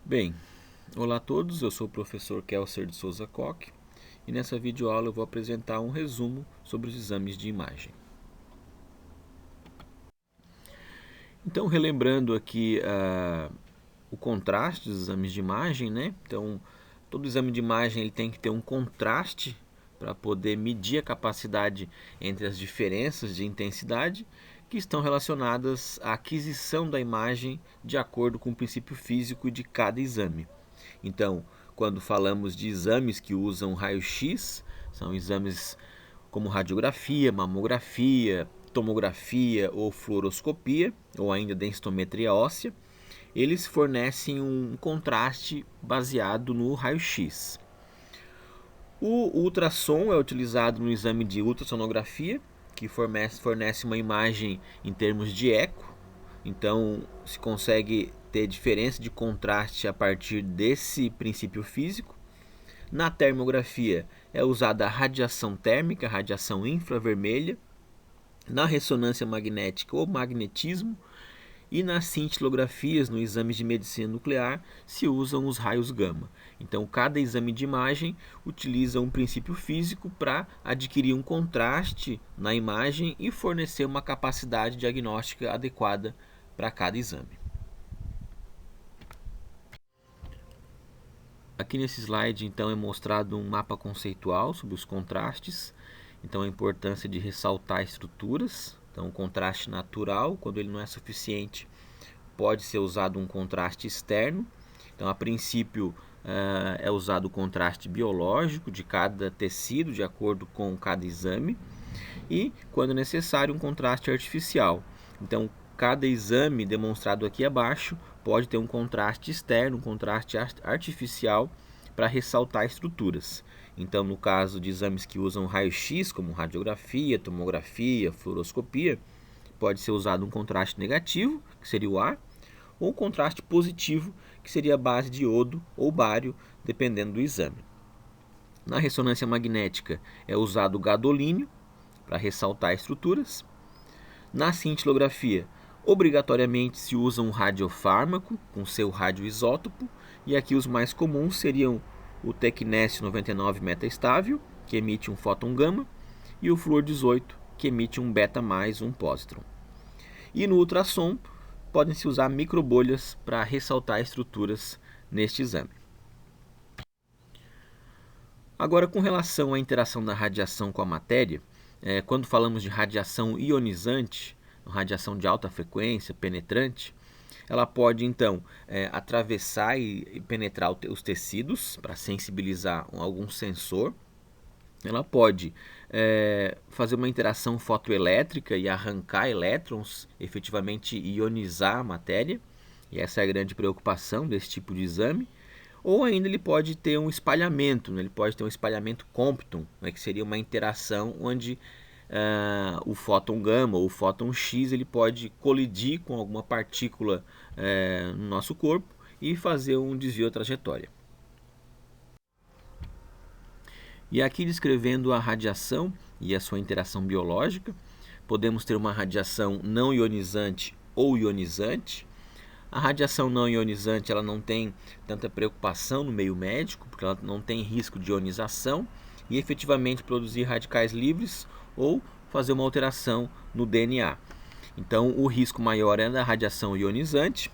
Bem, olá a todos, eu sou o professor Kelser de Souza Koch e nessa videoaula eu vou apresentar um resumo sobre os exames de imagem. Então, relembrando aqui o contraste dos exames de imagem, né? Então, todo exame de imagem ele tem que ter um contraste para poder medir a capacidade entre as diferenças de intensidade que estão relacionadas à aquisição da imagem de acordo com o princípio físico de cada exame. Então, quando falamos de exames que usam raio-x, são exames como radiografia, mamografia, tomografia ou fluoroscopia, ou ainda densitometria óssea, eles fornecem um contraste baseado no raio-x. O ultrassom é utilizado no exame de ultrassonografia, que fornece uma imagem em termos de eco. Então, se consegue ter diferença de contraste a partir desse princípio físico. Na termografia é usada a radiação térmica, a radiação infravermelha. Na ressonância magnética, o magnetismo. E nas cintilografias, no exame de medicina nuclear, se usam os raios gama. Então, cada exame de imagem utiliza um princípio físico para adquirir um contraste na imagem e fornecer uma capacidade diagnóstica adequada para cada exame. Aqui nesse slide, então, é mostrado um mapa conceitual sobre os contrastes. Então, a importância de ressaltar estruturas. Então, o contraste natural, quando ele não é suficiente, pode ser usado um contraste externo. Então, a princípio, é usado o contraste biológico de cada tecido, de acordo com cada exame. E, quando necessário, um contraste artificial. Então, cada exame demonstrado aqui abaixo pode ter um contraste externo, um contraste artificial para ressaltar estruturas. Então, no caso de exames que usam raio-x, como radiografia, tomografia, fluoroscopia, pode ser usado um contraste negativo, que seria o A, ou um contraste positivo, que seria a base de iodo ou bário, dependendo do exame. Na ressonância magnética é usado o gadolínio para ressaltar estruturas. Na cintilografia, obrigatoriamente se usa um radiofármaco com seu radioisótopo, e aqui os mais comuns seriam o tecnésio 99 metaestável, que emite um fóton gama, e o flúor 18, que emite um beta mais um pósitron. E no ultrassom, podem-se usar microbolhas para ressaltar estruturas neste exame. Agora, com relação à interação da radiação com a matéria, quando falamos de radiação ionizante, radiação de alta frequência, penetrante, ela pode então atravessar e penetrar os tecidos para sensibilizar algum sensor. Ela pode fazer uma interação fotoelétrica e arrancar elétrons, efetivamente ionizar a matéria, e essa é a grande preocupação desse tipo de exame. Ou ainda ele pode ter um espalhamento, né? Ele pode ter um espalhamento Compton, né? Que seria uma interação onde o fóton gama ou o fóton X ele pode colidir com alguma partícula no nosso corpo e fazer um desvio da trajetória. E aqui descrevendo a radiação e a sua interação biológica, podemos ter uma radiação não ionizante ou ionizante. A radiação não ionizante ela não tem tanta preocupação no meio médico, porque ela não tem risco de ionização e efetivamente produzir radicais livres ou fazer uma alteração no DNA. Então, o risco maior é da radiação ionizante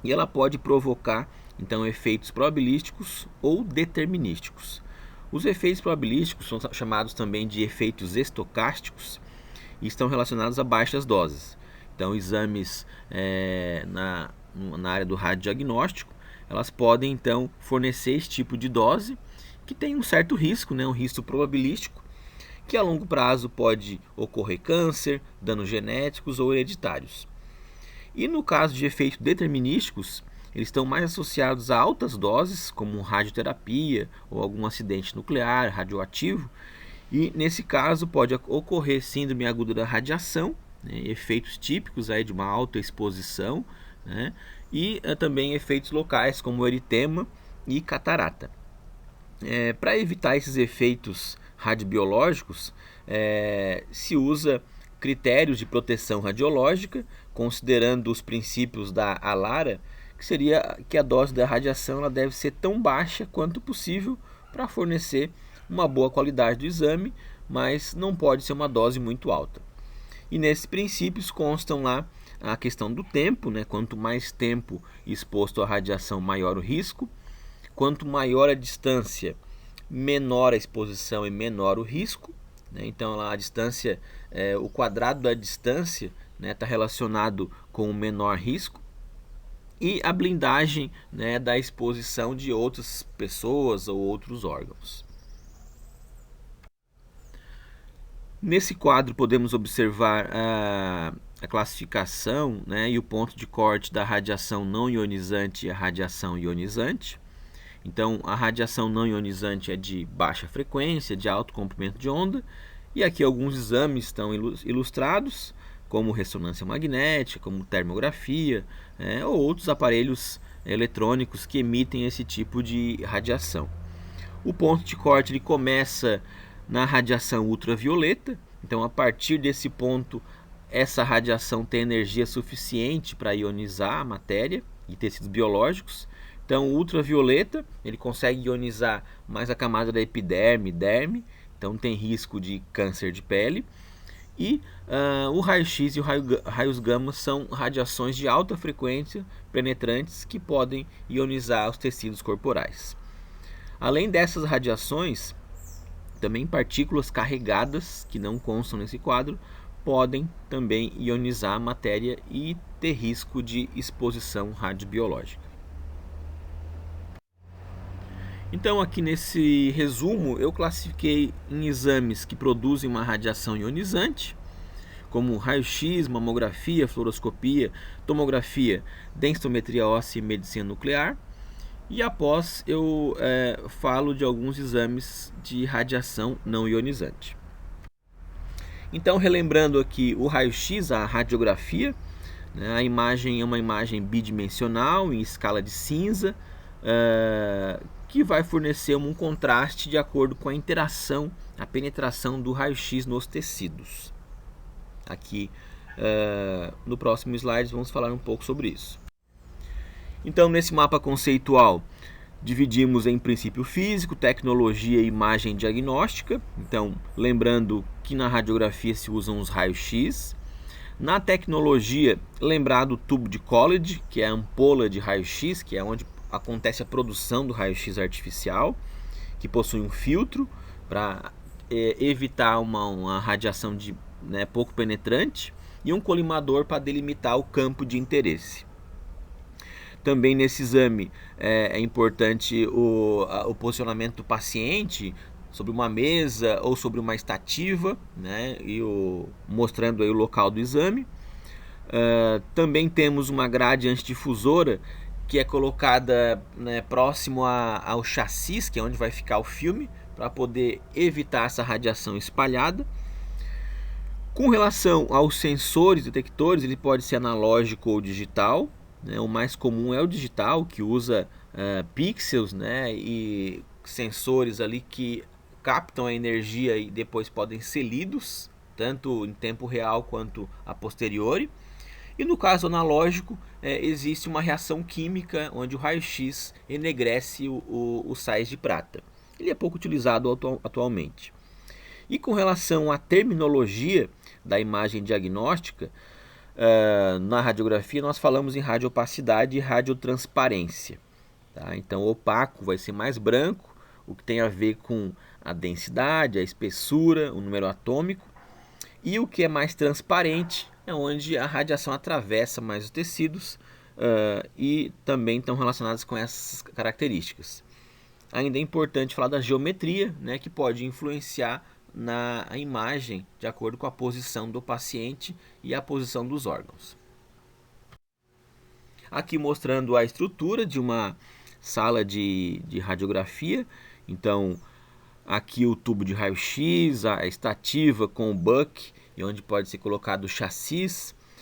e ela pode provocar então efeitos probabilísticos ou determinísticos. Os efeitos probabilísticos são chamados também de efeitos estocásticos e estão relacionados a baixas doses. Então, exames na área do radiodiagnóstico, elas podem então fornecer esse tipo de dose que tem um certo risco, né, um risco probabilístico, que a longo prazo pode ocorrer câncer, danos genéticos ou hereditários. E no caso de efeitos determinísticos, eles estão mais associados a altas doses, como radioterapia ou algum acidente nuclear, radioativo. E nesse caso pode ocorrer síndrome aguda da radiação, né, efeitos típicos aí de uma alta exposição, né, e também efeitos locais como eritema e catarata. Para evitar esses efeitos radiobiológicos, se usa critérios de proteção radiológica, considerando os princípios da ALARA, que seria que a dose da radiação ela deve ser tão baixa quanto possível para fornecer uma boa qualidade do exame, mas não pode ser uma dose muito alta. E nesses princípios constam lá a questão do tempo, né? Quanto mais tempo exposto à radiação, maior o risco. Quanto maior a distância, menor a exposição e menor o risco. Né? Então lá a distância, o quadrado da distância está relacionado com o menor risco. E a blindagem, né, da exposição de outras pessoas ou outros órgãos. Nesse quadro podemos observar a classificação, né, e o ponto de corte da radiação não ionizante e a radiação ionizante. Então, a radiação não ionizante é de baixa frequência, de alto comprimento de onda, e aqui alguns exames estão ilustrados, como ressonância magnética, como termografia, ou outros aparelhos eletrônicos que emitem esse tipo de radiação. O ponto de corte ele começa na radiação ultravioleta, então a partir desse ponto essa radiação tem energia suficiente para ionizar a matéria e tecidos biológicos. Então o ultravioleta ele consegue ionizar mais a camada da epiderme, derme, então tem risco de câncer de pele. E o raio-x e o raios gama são radiações de alta frequência penetrantes que podem ionizar os tecidos corporais. Além dessas radiações, também partículas carregadas, que não constam nesse quadro, podem também ionizar a matéria e ter risco de exposição radiobiológica. Então aqui nesse resumo eu classifiquei em exames que produzem uma radiação ionizante, como raio-x, mamografia, fluoroscopia, tomografia, densitometria óssea e medicina nuclear. E após eu falo de alguns exames de radiação não ionizante. Então relembrando aqui o raio-x, a radiografia, né, a imagem é uma imagem bidimensional em escala de cinza, que vai fornecer um contraste de acordo com a interação, a penetração do raio-x nos tecidos. Aqui no próximo slide vamos falar um pouco sobre isso. Então nesse mapa conceitual dividimos em princípio físico, tecnologia e imagem diagnóstica. Então lembrando que na radiografia se usam os raios-x. Na tecnologia, lembrar do tubo de Coolidge, que é a ampola de raio-x, que é onde acontece a produção do raio-x artificial, que possui um filtro para evitar uma radiação pouco penetrante e um colimador para delimitar o campo de interesse. Também nesse exame é importante o posicionamento do paciente sobre uma mesa ou sobre uma estativa, né, mostrando aí o local do exame. Também temos uma grade antidifusora que é colocada, né, próximo ao chassi, que é onde vai ficar o filme, para poder evitar essa radiação espalhada. Com relação aos sensores detectores, ele pode ser analógico ou digital. Né? O mais comum é o digital, que usa pixels, né, e sensores ali que captam a energia e depois podem ser lidos, tanto em tempo real quanto a posteriori. E no caso analógico, existe uma reação química onde o raio-x enegrece os sais de prata. Ele é pouco utilizado atualmente. E com relação à terminologia da imagem diagnóstica, na radiografia nós falamos em radiopacidade e radiotransparência. Tá? Então opaco vai ser mais branco, o que tem a ver com a densidade, a espessura, o número atômico. E o que é mais transparente é onde a radiação atravessa mais os tecidos e também estão relacionadas com essas características. Ainda é importante falar da geometria, né, que pode influenciar na imagem de acordo com a posição do paciente e a posição dos órgãos. Aqui mostrando a estrutura de uma sala de radiografia. Então aqui o tubo de raio-x, a estativa com o buck, onde pode ser colocado o chassi,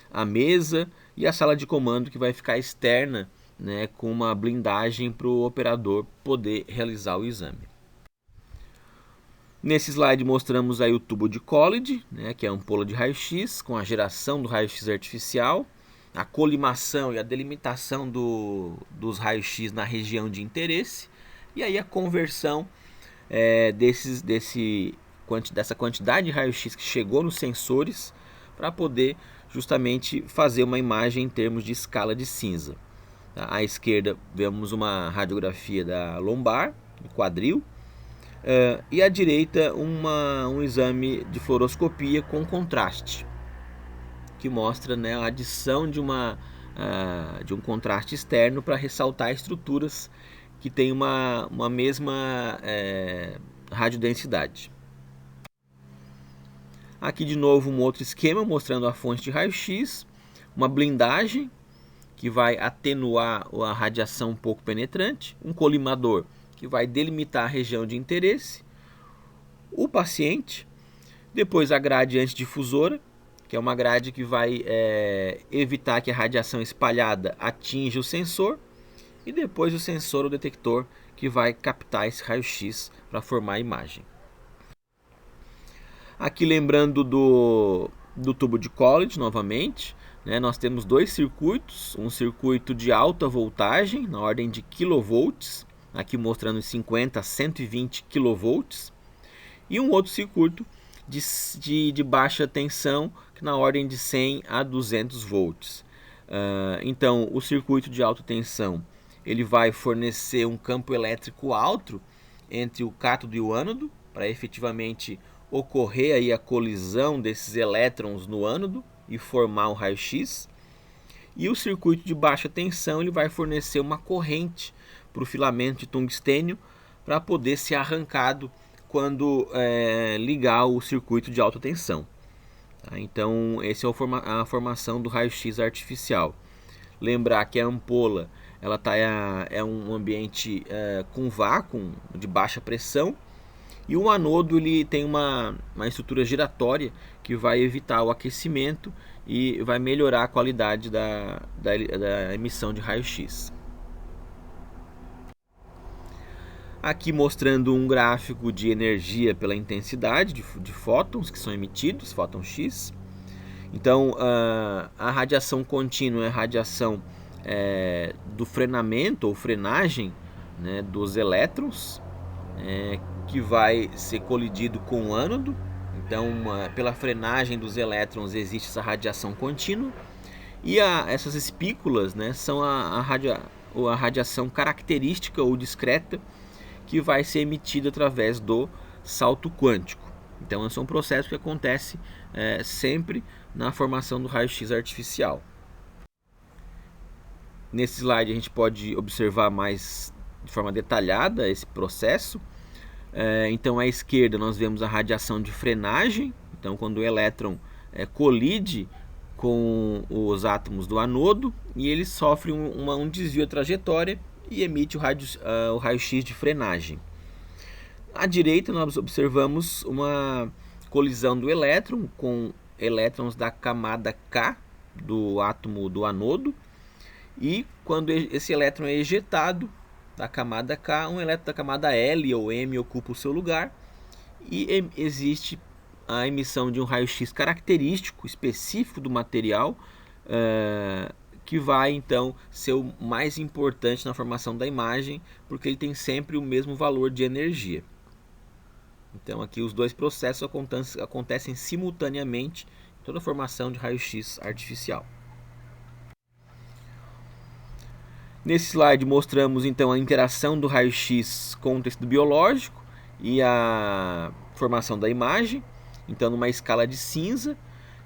a mesa e a sala de comando que vai ficar externa, né, com uma blindagem para o operador poder realizar o exame. Nesse slide mostramos aí o tubo de Coolidge, né, que é a ampola de raio-x com a geração do raio-x artificial. a colimação e a delimitação dos raios-x na região de interesse, e aí a conversão dessa quantidade de raio-x que chegou nos sensores para poder justamente fazer uma imagem em termos de escala de cinza. À esquerda vemos uma radiografia da lombar, do quadril, e à direita um exame de fluoroscopia com contraste, que mostra, né, a adição de um contraste externo para ressaltar estruturas que têm uma mesma radiodensidade. Aqui de novo um outro esquema mostrando a fonte de raio-x, uma blindagem que vai atenuar a radiação um pouco penetrante, um colimador que vai delimitar a região de interesse, o paciente, depois a grade antidifusora, que é uma grade que vai evitar que a radiação espalhada atinja o sensor, e depois o sensor ou detector que vai captar esse raio-x para formar a imagem. Aqui lembrando do tubo de Coolidge novamente, né, nós temos dois circuitos, um circuito de alta voltagem na ordem de kilovolts, aqui mostrando 50 a 120 kilovolts, e um outro circuito de baixa tensão, que na ordem de 100 a 200 volts. Então, o circuito de alta tensão ele vai fornecer um campo elétrico alto entre o cátodo e o ânodo, para efetivamente ocorrer aí a colisão desses elétrons no ânodo e formar um raio-x. E o circuito de baixa tensão ele vai fornecer uma corrente para o filamento de tungstênio para poder ser arrancado quando ligar o circuito de alta tensão. Então, essa é a formação do raio-x artificial. Lembrar que a ampola ela é um ambiente com vácuo, de baixa pressão, e o anodo ele tem uma estrutura giratória que vai evitar o aquecimento e vai melhorar a qualidade da emissão de raio-x. Aqui mostrando um gráfico de energia pela intensidade de fótons que são emitidos, fóton X. Então, a radiação contínua é a radiação do frenamento ou frenagem, né, dos elétrons, que vai ser colidido com o ânodo. Então, pela frenagem dos elétrons existe essa radiação contínua. E essas espículas, né, são a radiação característica ou discreta que vai ser emitida através do salto quântico. Então, esse é um processo que acontece sempre na formação do raio-x artificial. Nesse slide a gente pode observar mais de forma detalhada esse processo. Então, à esquerda nós vemos a radiação de frenagem. Então, quando o elétron colide com os átomos do anodo e ele sofre um desvio da trajetória e emite o raio-x de frenagem. À direita nós observamos uma colisão do elétron com elétrons da camada K do átomo do anodo, e quando esse elétron é ejetado da camada K, um elétron da camada L ou M ocupa o seu lugar e existe a emissão de um raio-x característico, específico do material, que vai então ser o mais importante na formação da imagem, porque ele tem sempre o mesmo valor de energia. Então aqui os dois processos acontecem simultaneamente em toda a formação de raio-x artificial. Nesse slide mostramos então a interação do raio-x com o tecido biológico e a formação da imagem, então numa escala de cinza,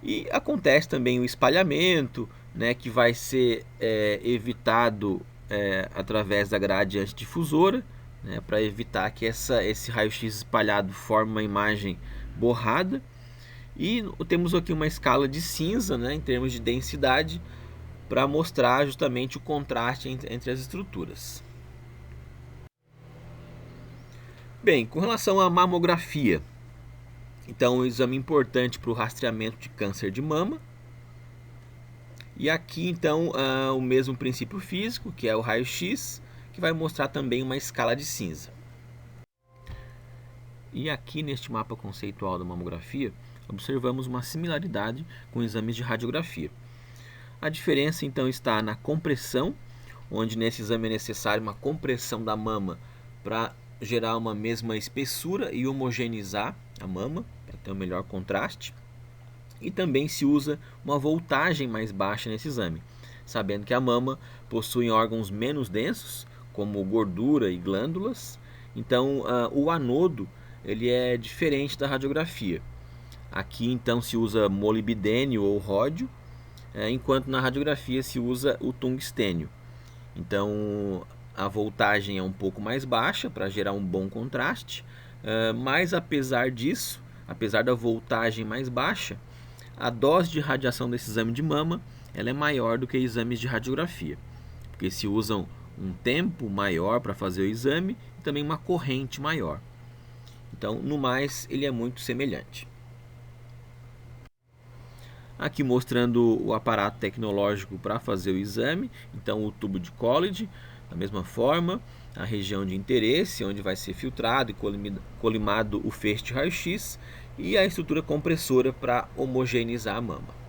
e acontece também o espalhamento, né, que vai ser evitado através da grade antidifusora, né, para evitar que esse raio-x espalhado forme uma imagem borrada. E temos aqui uma escala de cinza, né, em termos de densidade, para mostrar justamente o contraste entre as estruturas. Bem, com relação à mamografia, então um exame importante para o rastreamento de câncer de mama. E aqui então o mesmo princípio físico, que é o raio-x, que vai mostrar também uma escala de cinza. E aqui neste mapa conceitual da mamografia, observamos uma similaridade com exames de radiografia. A diferença então está na compressão, onde nesse exame é necessário uma compressão da mama para gerar uma mesma espessura e homogeneizar a mama, para ter um melhor contraste. E também se usa uma voltagem mais baixa nesse exame, sabendo que a mama possui órgãos menos densos, como gordura e glândulas. Então, o anodo ele é diferente da radiografia. Aqui então se usa molibdênio ou ródio, enquanto na radiografia se usa o tungstênio. Então a voltagem é um pouco mais baixa para gerar um bom contraste, mas apesar disso, apesar da voltagem mais baixa, a dose de radiação desse exame de mama ela é maior do que exames de radiografia, porque se usam um tempo maior para fazer o exame e também uma corrente maior. Então, no mais, ele é muito semelhante. Aqui mostrando o aparato tecnológico para fazer o exame. Então, o tubo de Collet, da mesma forma, a região de interesse, onde vai ser filtrado e colimado o feixe de raio-x, e a estrutura compressora para homogeneizar a mama.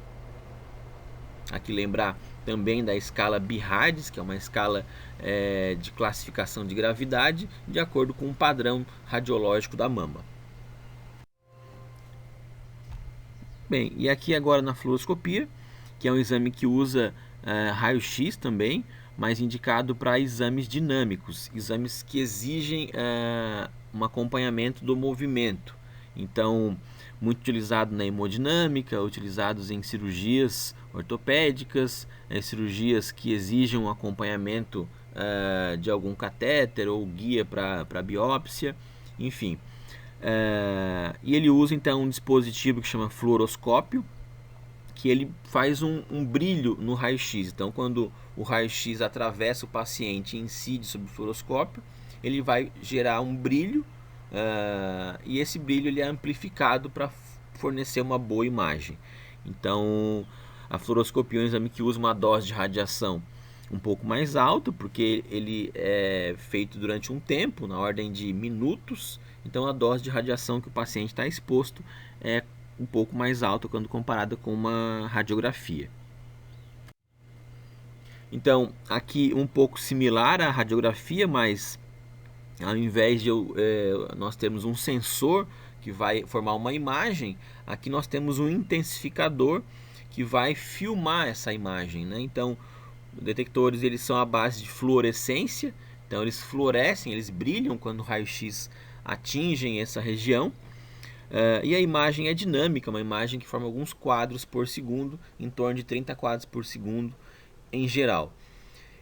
Aqui lembrar também da escala Bihards, que é uma escala de classificação de gravidade, de acordo com o padrão radiológico da mama. Bem, e aqui agora na fluoroscopia, que é um exame que usa raio-x também, mas indicado para exames dinâmicos, exames que exigem um acompanhamento do movimento. Então, muito utilizado na hemodinâmica, utilizados em cirurgias ortopédicas, cirurgias que exigem um acompanhamento de algum catéter ou guia para biópsia, enfim. E ele usa então um dispositivo que chama fluoroscópio, que ele faz um brilho no raio-x. Então, quando o raio-x atravessa o paciente e incide sobre o fluoroscópio, ele vai gerar um brilho, e esse brilho ele é amplificado para fornecer uma boa imagem. Então, a fluoroscopia é um exame que usa uma dose de radiação um pouco mais alta, porque ele é feito durante um tempo, na ordem de minutos. Então, a dose de radiação que o paciente está exposto é um pouco mais alta quando comparada com uma radiografia. Então, aqui um pouco similar à radiografia, mas ao invés de nós termos um sensor que vai formar uma imagem, aqui nós temos um intensificador que vai filmar essa imagem, né? Então, os detectores eles são à base de fluorescência, então eles fluorescem, eles brilham quando o raio-x atingem essa região. E a imagem é dinâmica, uma imagem que forma alguns quadros por segundo, em torno de 30 quadros por segundo em geral.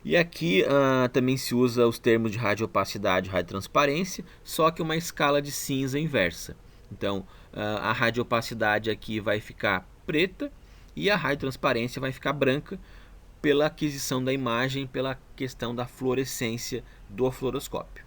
E aqui também se usa os termos de radiopacidade e radiotransparência, só que uma escala de cinza inversa. Então, a radiopacidade aqui vai ficar preta e a radiotransparência vai ficar branca pela aquisição da imagem, pela questão da fluorescência do fluoroscópio.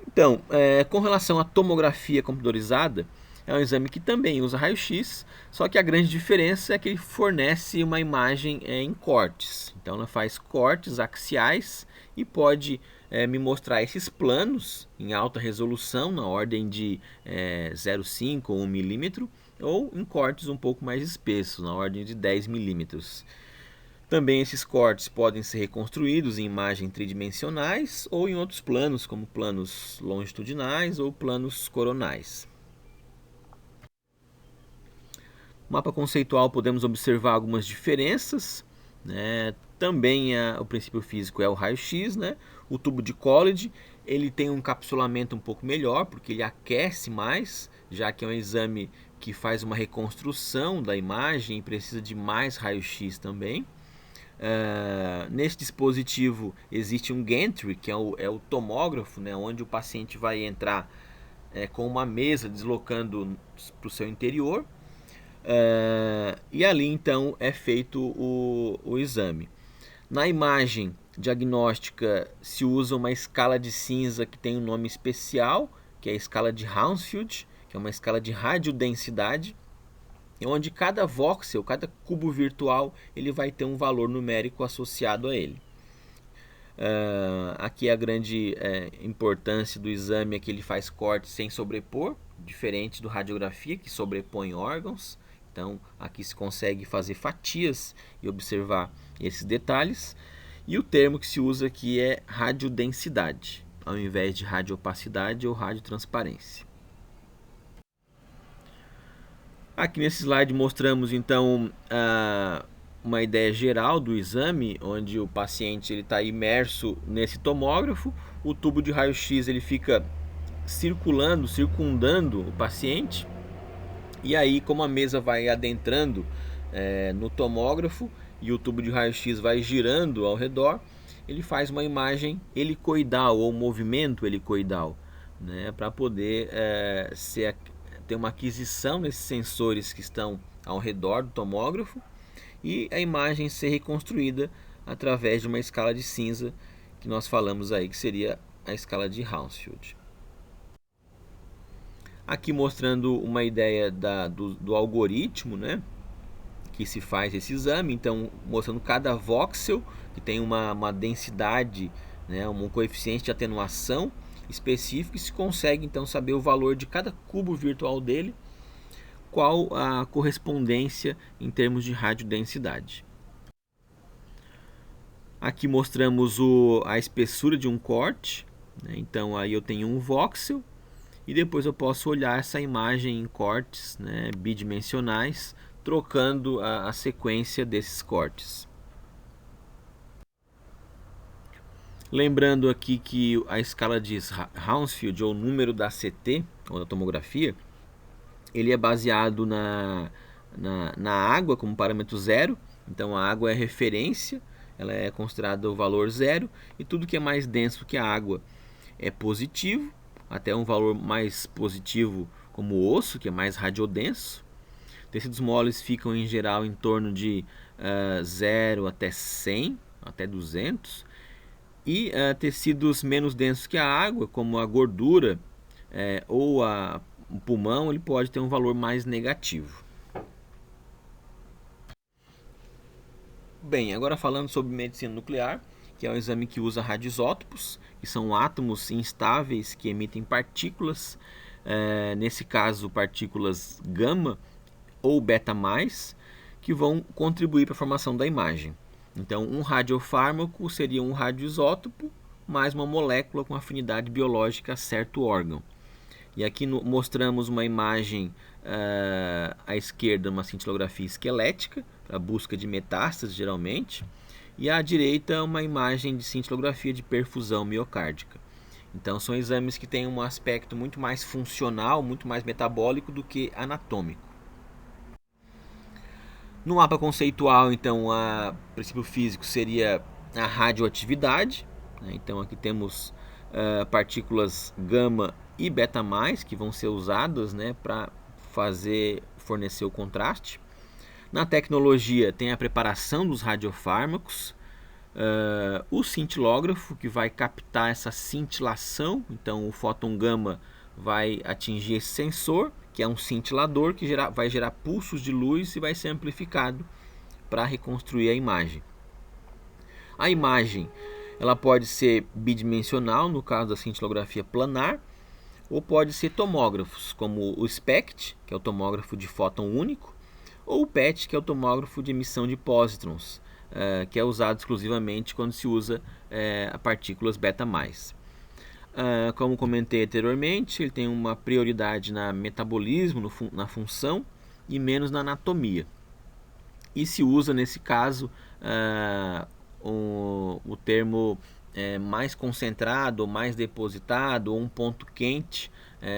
Então, com relação à tomografia computadorizada, é um exame que também usa raio-x, só que a grande diferença é que ele fornece uma imagem em cortes. Então, ela faz cortes axiais e pode me mostrar esses planos em alta resolução, na ordem de 0,5 ou 1 milímetro, ou em cortes um pouco mais espessos, na ordem de 10 milímetros. Também esses cortes podem ser reconstruídos em imagens tridimensionais ou em outros planos, como planos longitudinais ou planos coronais. No mapa conceitual podemos observar algumas diferenças, né? Também o princípio físico é o raio-x, né? O tubo de Collet ele tem um encapsulamento um pouco melhor, porque ele aquece mais, já que é um exame que faz uma reconstrução da imagem e precisa de mais raio-x também. Nesse dispositivo existe um gantry, que é o tomógrafo, né, onde o paciente vai entrar com uma mesa deslocando para o seu interior, e ali então é feito o exame. Na imagem diagnóstica se usa uma escala de cinza que tem um nome especial, que é a escala de Hounsfield, que é uma escala de radiodensidade, onde cada voxel, cada cubo virtual, ele vai ter um valor numérico associado a ele. Aqui a grande importância do exame é que ele faz cortes sem sobrepor, diferente do radiografia, que sobrepõe órgãos. Então aqui se consegue fazer fatias e observar esses detalhes. E o termo que se usa aqui é radiodensidade, ao invés de radioopacidade ou radiotransparência. Aqui nesse slide mostramos então uma ideia geral do exame, onde o paciente está imerso nesse tomógrafo, o tubo de raio-x ele fica circundando o paciente, e aí como a mesa vai adentrando no tomógrafo e o tubo de raio-x vai girando ao redor, ele faz uma imagem helicoidal ou movimento helicoidal, né, para poder ter uma aquisição desses sensores que estão ao redor do tomógrafo e a imagem ser reconstruída através de uma escala de cinza que nós falamos aí, que seria a escala de Hounsfield. Aqui mostrando uma ideia do algoritmo, né, que se faz esse exame. Então mostrando cada voxel que tem uma densidade, né, um coeficiente de atenuação específico, e se consegue então saber o valor de cada cubo virtual dele, qual a correspondência em termos de radiodensidade. Aqui mostramos a espessura de um corte, né? Então aí eu tenho um voxel e depois eu posso olhar essa imagem em cortes, né, bidimensionais, trocando a sequência desses cortes. Lembrando aqui que a escala de Hounsfield, ou número da CT, ou da tomografia, ele é baseado na água como parâmetro zero. Então a água é referência, ela é considerada o valor zero, e tudo que é mais denso que a água é positivo, até um valor mais positivo como o osso, que é mais radiodenso. Tecidos moles ficam em geral em torno de 0 até 100, até 200. E tecidos menos densos que a água, como a gordura ou o pulmão, ele pode ter um valor mais negativo. Bem, agora falando sobre medicina nuclear, que é um exame que usa radioisótopos, que são átomos instáveis que emitem partículas, nesse caso partículas gama ou beta+, que vão contribuir para a formação da imagem. Então, um radiofármaco seria um radioisótopo mais uma molécula com afinidade biológica a certo órgão. E aqui mostramos uma imagem à esquerda, uma cintilografia esquelética, para busca de metástases geralmente, e à direita uma imagem de cintilografia de perfusão miocárdica. Então são exames que têm um aspecto muito mais funcional, muito mais metabólico do que anatômico. No mapa conceitual, então, o princípio físico seria a radioatividade, né? Então aqui temos partículas gama e beta+, que vão ser usadas, né, para fornecer o contraste. Na tecnologia tem a preparação dos radiofármacos, o cintilógrafo, que vai captar essa cintilação. Então o fóton gama vai atingir esse sensor, que é um cintilador que vai gerar pulsos de luz e vai ser amplificado para reconstruir a imagem. A imagem ela pode ser bidimensional, no caso da cintilografia planar, ou pode ser tomógrafos, como o SPECT, que é o tomógrafo de fóton único, ou o PET, que é o tomógrafo de emissão de pósitrons, que é usado exclusivamente quando se usa partículas beta+. Como comentei anteriormente, ele tem uma prioridade na metabolismo, na função, e menos na anatomia. E se usa, nesse caso, o termo mais concentrado, ou mais depositado, ou um ponto quente,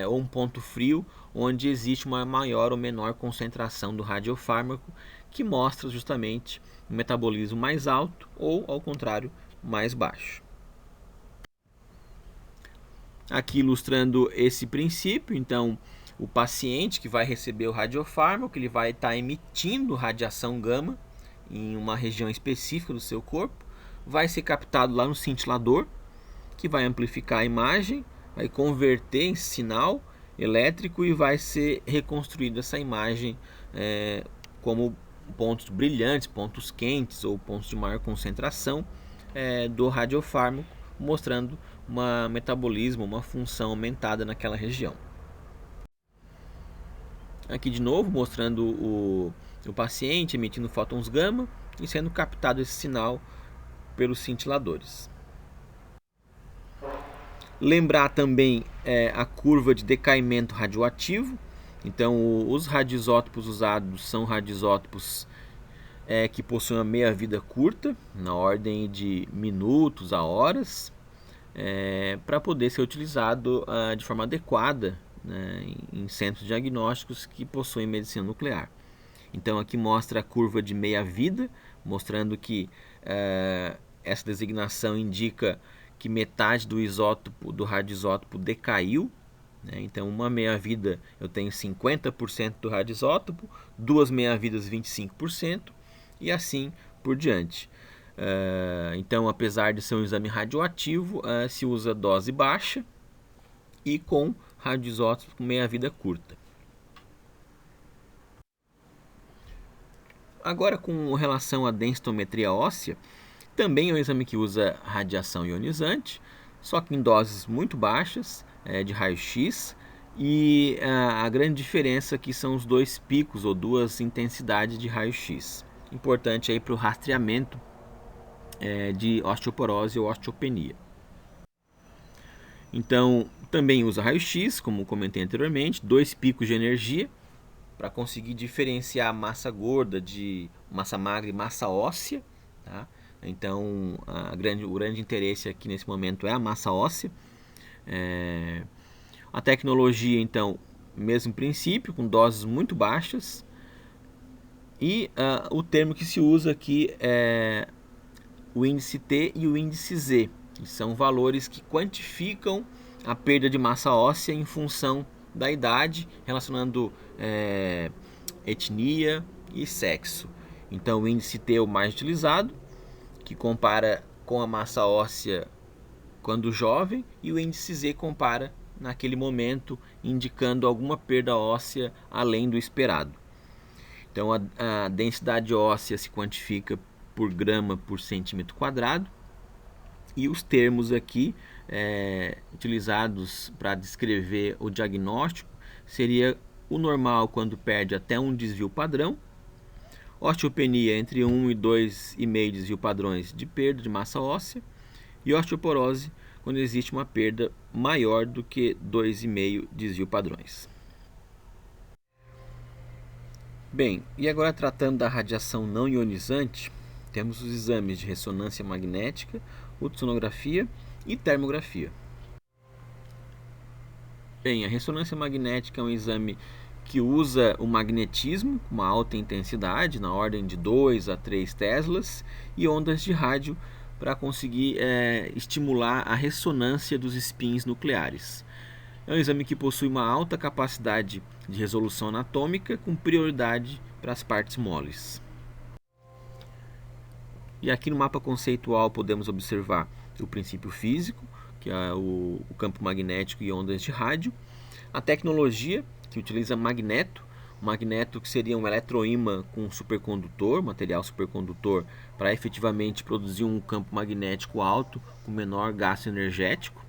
ou um ponto frio, onde existe uma maior ou menor concentração do radiofármaco, que mostra justamente um metabolismo mais alto ou, ao contrário, mais baixo. Aqui ilustrando esse princípio, então o paciente que vai receber o radiofármaco, ele vai estar emitindo radiação gama em uma região específica do seu corpo, vai ser captado lá no cintilador, que vai amplificar a imagem, vai converter em sinal elétrico e vai ser reconstruída essa imagem como pontos brilhantes, pontos quentes ou pontos de maior concentração do radiofármaco, mostrando um metabolismo, uma função aumentada naquela região. Aqui de novo mostrando o paciente emitindo fótons gama e sendo captado esse sinal pelos cintiladores. Lembrar também a curva de decaimento radioativo. Então, os radioisótopos usados são radioisótopos que possuem uma meia-vida curta, na ordem de minutos a horas, para poder ser utilizado de forma adequada, né, em centros diagnósticos que possuem medicina nuclear. Então, aqui mostra a curva de meia-vida, mostrando que essa designação indica que metade do isótopo, do radioisótopo decaiu. Então, uma meia-vida eu tenho 50% do radioisótopo, duas meia-vidas 25% e assim por diante. Então, apesar de ser um exame radioativo, se usa dose baixa e com radioisótopos com meia-vida curta. Agora, com relação à densitometria óssea, também é um exame que usa radiação ionizante, só que em doses muito baixas, de raio-x, e a grande diferença aqui são os dois picos ou duas intensidades de raio-x. Importante aí para o rastreamento de osteoporose ou osteopenia. Então, também usa raio-x, como comentei anteriormente, dois picos de energia, para conseguir diferenciar massa gorda de massa magra e massa óssea, tá? Então, o grande interesse aqui nesse momento é a massa óssea. A tecnologia, então, mesmo princípio, com doses muito baixas. E o termo que se usa aqui é o índice T e o índice Z, que são valores que quantificam a perda de massa óssea em função da idade, relacionando etnia e sexo. Então, o índice T é o mais utilizado, que compara com a massa óssea quando jovem, e o índice Z compara naquele momento, indicando alguma perda óssea além do esperado. Então, a densidade óssea se quantifica por grama por centímetro quadrado, e os termos aqui utilizados para descrever o diagnóstico seria o normal quando perde até um desvio padrão, osteopenia entre 1 e 2,5 desvio padrões de perda de massa óssea, e osteoporose quando existe uma perda maior do que 2,5 desvio padrões. Bem, e agora tratando da radiação não ionizante, temos os exames de ressonância magnética, ultrassonografia e termografia. Bem, a ressonância magnética é um exame que usa o magnetismo com uma alta intensidade, na ordem de 2 a 3 teslas, e ondas de rádio para conseguir estimular a ressonância dos spins nucleares. É um exame que possui uma alta capacidade de resolução anatômica, com prioridade para as partes moles. E aqui no mapa conceitual podemos observar o princípio físico, que é o campo magnético e ondas de rádio, a tecnologia, que utiliza magneto que seria um eletroímã com supercondutor, material supercondutor, para efetivamente produzir um campo magnético alto com menor gasto energético.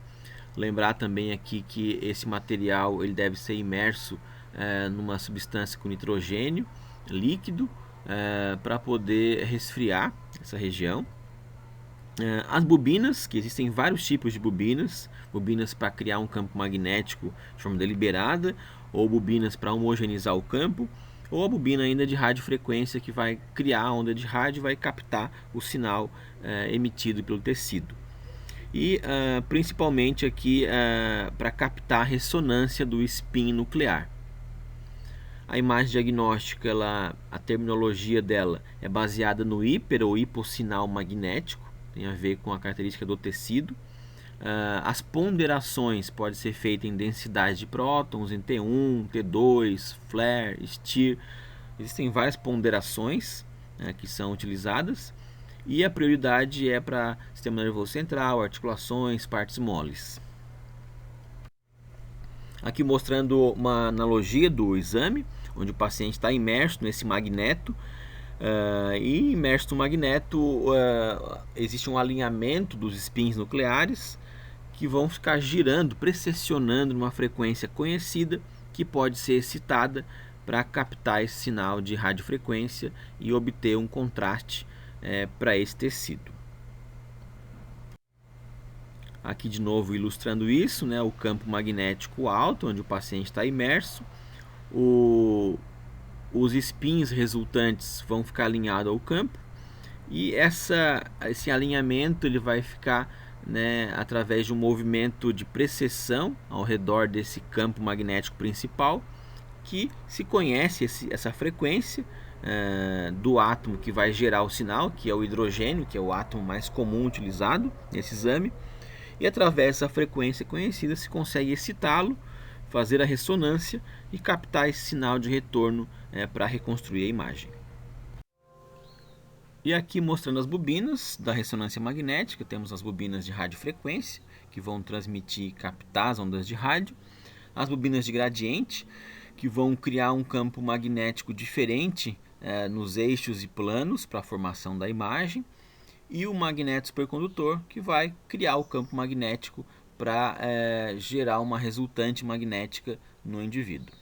Lembrar também aqui que esse material ele deve ser imerso numa substância com nitrogênio líquido para poder resfriar essa região. As bobinas, que existem vários tipos de bobinas para criar um campo magnético de forma deliberada, ou bobinas para homogeneizar o campo, ou a bobina ainda de radiofrequência que vai criar a onda de rádio e vai captar o sinal emitido pelo tecido. E principalmente aqui para captar a ressonância do spin nuclear. A imagem diagnóstica, a terminologia dela é baseada no hiper ou hipossinal magnético, tem a ver com a característica do tecido. As ponderações podem ser feitas em densidade de prótons, em T1, T2, flare, STIR. Existem várias ponderações que são utilizadas, e a prioridade é para sistema nervoso central, articulações, partes moles. Aqui mostrando uma analogia do exame, onde o paciente está imerso nesse magneto, e imerso no magneto existe um alinhamento dos spins nucleares que vão ficar girando, precessionando numa frequência conhecida, que pode ser excitada para captar esse sinal de radiofrequência e obter um contraste para esse tecido. Aqui de novo ilustrando isso, né, o campo magnético alto, onde o paciente está imerso. Os spins resultantes vão ficar alinhados ao campo, e esse alinhamento ele vai ficar, né, através de um movimento de precessão ao redor desse campo magnético principal, que se conhece essa frequência do átomo que vai gerar o sinal, que é o hidrogênio, que é o átomo mais comum utilizado nesse exame. E através dessa frequência conhecida se consegue excitá-lo, fazer a ressonância e captar esse sinal de retorno para reconstruir a imagem. E aqui mostrando as bobinas da ressonância magnética, temos as bobinas de radiofrequência, que vão transmitir e captar as ondas de rádio, as bobinas de gradiente, que vão criar um campo magnético diferente nos eixos e planos para a formação da imagem, e o magneto supercondutor, que vai criar o campo magnético para gerar uma resultante magnética no indivíduo.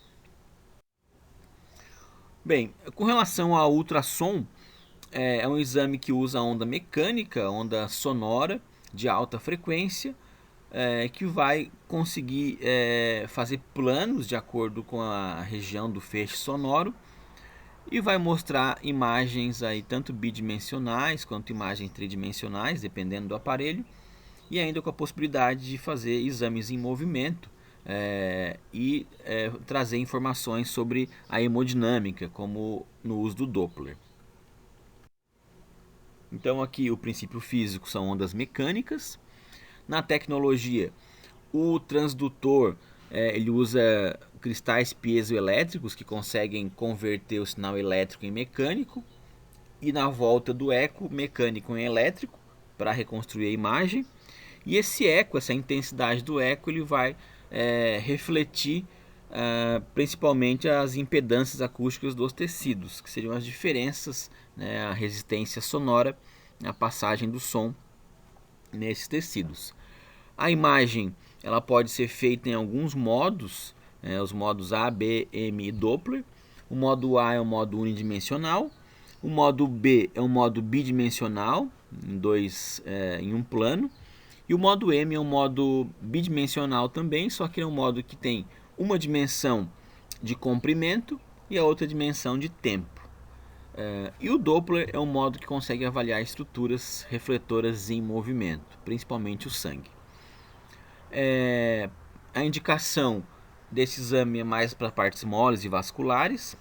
Bem, com relação ao ultrassom, é um exame que usa onda mecânica, onda sonora de alta frequência, que vai conseguir fazer planos de acordo com a região do feixe sonoro, e vai mostrar imagens aí tanto bidimensionais quanto imagens tridimensionais, dependendo do aparelho, e ainda com a possibilidade de fazer exames em movimento e trazer informações sobre a hemodinâmica, como no uso do Doppler. Então aqui o princípio físico são ondas mecânicas. Na tecnologia, o transdutor ele usa cristais piezoelétricos que conseguem converter o sinal elétrico em mecânico, e na volta do eco, mecânico em elétrico, para reconstruir a imagem. E esse eco, essa intensidade do eco, ele vai refletir principalmente as impedâncias acústicas dos tecidos, que seriam as diferenças, né, a resistência sonora, a passagem do som nesses tecidos. A imagem ela pode ser feita em alguns modos, os modos A, B, M e Doppler. O modo A é um modo unidimensional, o modo B é um modo bidimensional, em um plano, e o modo M é um modo bidimensional também, só que é um modo que tem uma dimensão de comprimento e a outra dimensão de tempo. E o Doppler é um modo que consegue avaliar estruturas refletoras em movimento, principalmente o sangue. A indicação desse exame é mais para partes moles e vasculares,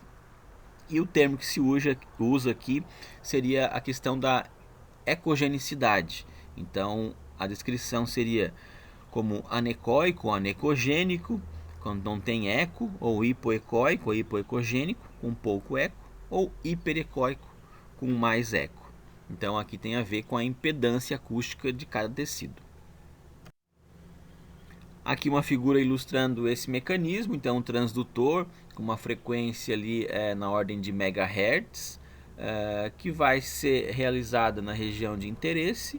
e o termo que se usa aqui seria a questão da ecogenicidade. Então a descrição seria como anecoico ou anecogênico, quando não tem eco, ou hipoecoico ou hipoecogênico, com pouco eco, ou hiperecoico, com mais eco. Então aqui tem a ver com a impedância acústica de cada tecido. Aqui uma figura ilustrando esse mecanismo. Então um transdutor com uma frequência ali na ordem de megahertz, que vai ser realizada na região de interesse,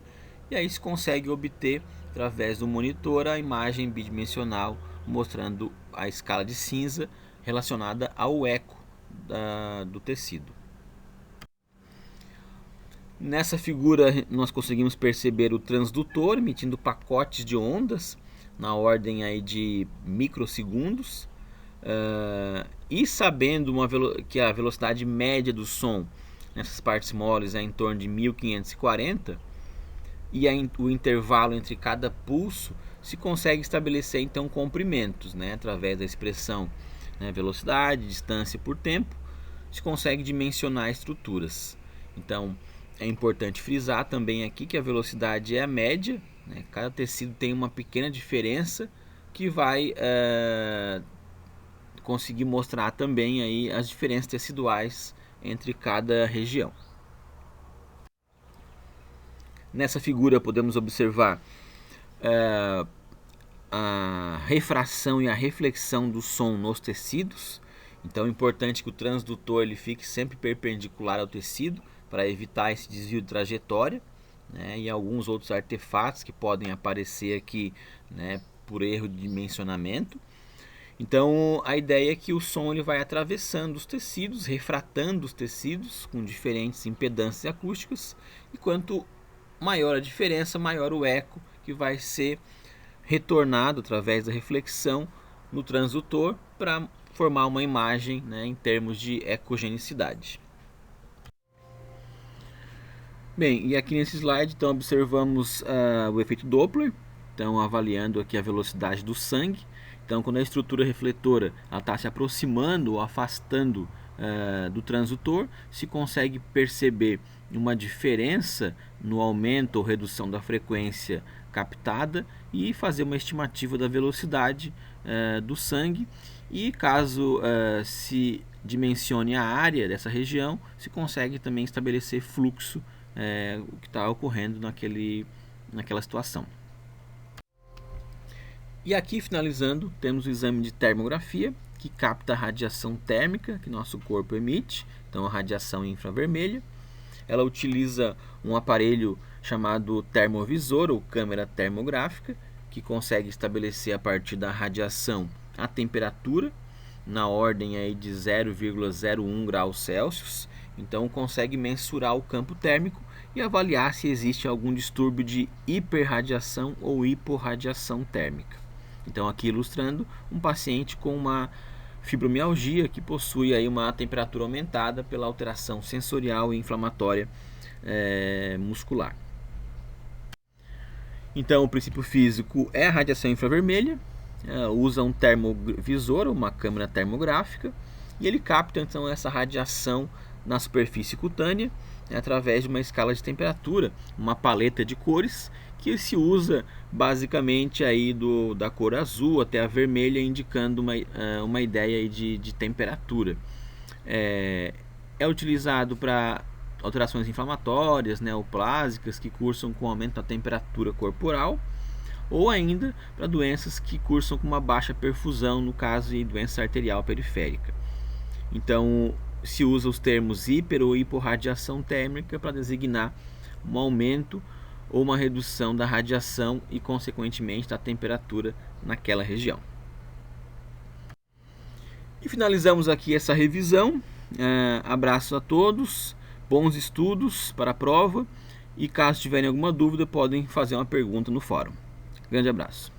e aí se consegue obter através do monitor a imagem bidimensional mostrando a escala de cinza relacionada ao eco do tecido. Nessa figura nós conseguimos perceber o transdutor emitindo pacotes de ondas na ordem aí de microsegundos, e sabendo que a velocidade média do som nessas partes moles é em torno de 1540, e o intervalo entre cada pulso, se consegue estabelecer então comprimentos, né, através da expressão, né, velocidade, distância por tempo, se consegue dimensionar estruturas. Então é importante frisar também aqui que a velocidade é a média, né, cada tecido tem uma pequena diferença que vai conseguir mostrar também aí as diferenças teciduais entre cada região. Nessa figura podemos observar a refração e a reflexão do som nos tecidos. Então é importante que o transdutor ele fique sempre perpendicular ao tecido para evitar esse desvio de trajetória, né, e alguns outros artefatos que podem aparecer aqui, né, por erro de dimensionamento. Então a ideia é que o som ele vai atravessando os tecidos, refratando os tecidos com diferentes impedâncias acústicas, e quanto maior a diferença, maior o eco que vai ser retornado através da reflexão no transdutor para formar uma imagem, né, em termos de ecogenicidade. Bem, e aqui nesse slide então observamos o efeito Doppler, então avaliando aqui a velocidade do sangue. Então, quando a estrutura refletora está se aproximando ou afastando do transdutor, se consegue perceber uma diferença no aumento ou redução da frequência captada e fazer uma estimativa da velocidade do sangue. E caso se dimensione a área dessa região, se consegue também estabelecer fluxo, o que está ocorrendo naquela situação. E aqui, finalizando, temos o exame de termografia, que capta a radiação térmica que nosso corpo emite, então a radiação infravermelha. Ela utiliza um aparelho chamado termovisor ou câmera termográfica, que consegue estabelecer a partir da radiação a temperatura, na ordem aí de 0,01 graus Celsius. Então consegue mensurar o campo térmico e avaliar se existe algum distúrbio de hiperradiação ou hiporradiação térmica. Então aqui ilustrando um paciente com uma fibromialgia que possui aí uma temperatura aumentada pela alteração sensorial e inflamatória muscular. Então o princípio físico é a radiação infravermelha, usa um termovisor, uma câmera termográfica, e ele capta então essa radiação na superfície cutânea através de uma escala de temperatura, uma paleta de cores que se usa basicamente aí da cor azul até a vermelha, indicando uma ideia aí de temperatura. É utilizado para alterações inflamatórias, neoplásicas, que cursam com aumento da temperatura corporal, ou ainda para doenças que cursam com uma baixa perfusão, no caso de doença arterial periférica. Então, se usa os termos hiper ou hiporradiação térmica para designar um aumento ou uma redução da radiação e, consequentemente, da temperatura naquela região. E finalizamos aqui essa revisão. Abraço a todos, bons estudos para a prova, e caso tiverem alguma dúvida podem fazer uma pergunta no fórum. Grande abraço.